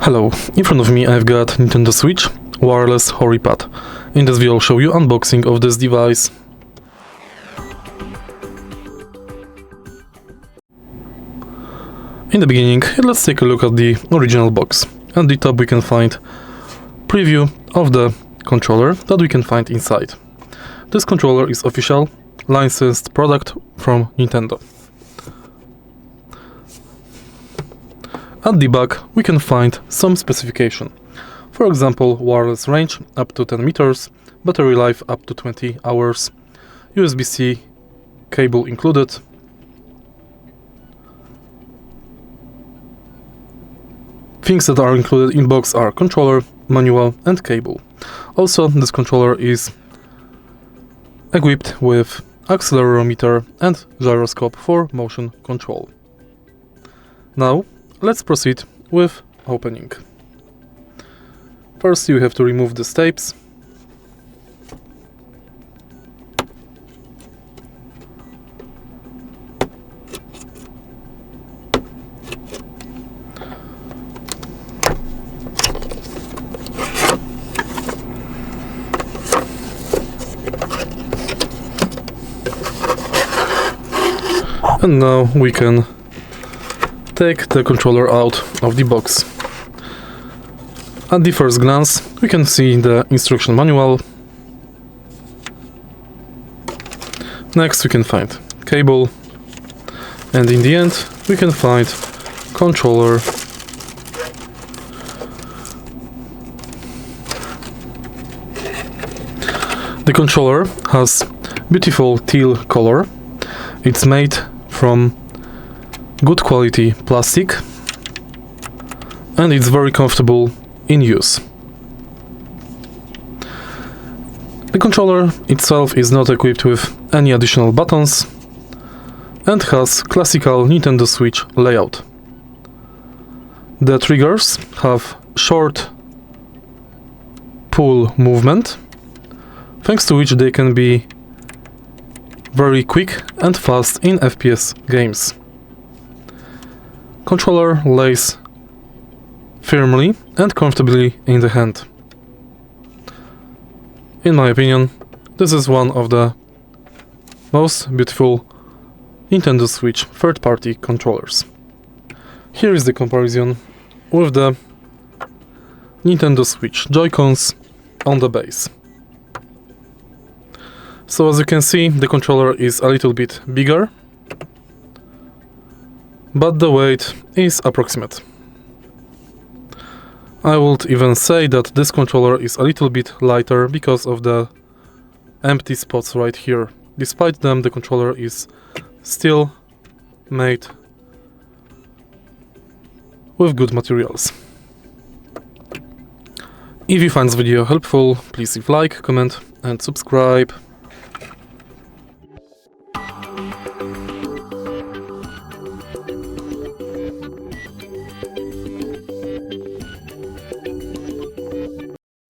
Hello, in front of me I've got Nintendo Switch Wireless HORIPAD. In this video I'll show you unboxing of this device. In the beginning, let's take a look at the original box. At the top we can find preview of the controller that we can find inside. This controller is official, licensed product from Nintendo. At the back we can find some specification. For example, wireless range up to 10 meters, battery life up to 20 hours, USB-C cable included, things that are included in box are controller, manual and cable. Also, this controller is equipped with accelerometer and gyroscope for motion control. Now, let's proceed with opening. First you have to remove the tapes. And now we can take the controller out of the box. At the first glance, we can see the instruction manual. Next we can find cable, and in the end we can find controller. The controller has beautiful teal color. It's made from good quality plastic and it's very comfortable in use. The controller itself is not equipped with any additional buttons and has classical Nintendo Switch layout. The triggers have short pull movement, thanks to which they can be very quick and fast in FPS games. Controller lays firmly and comfortably in the hand. In my opinion, this is one of the most beautiful Nintendo Switch third-party controllers. Here is the comparison with the Nintendo Switch Joy-Cons on the base. So as you can see, the controller is a little bit bigger, but the weight is approximate. I would even say that this controller is a little bit lighter because of the empty spots right here. Despite them, the controller is still made with good materials. If you find this video helpful, please leave a like, comment and subscribe.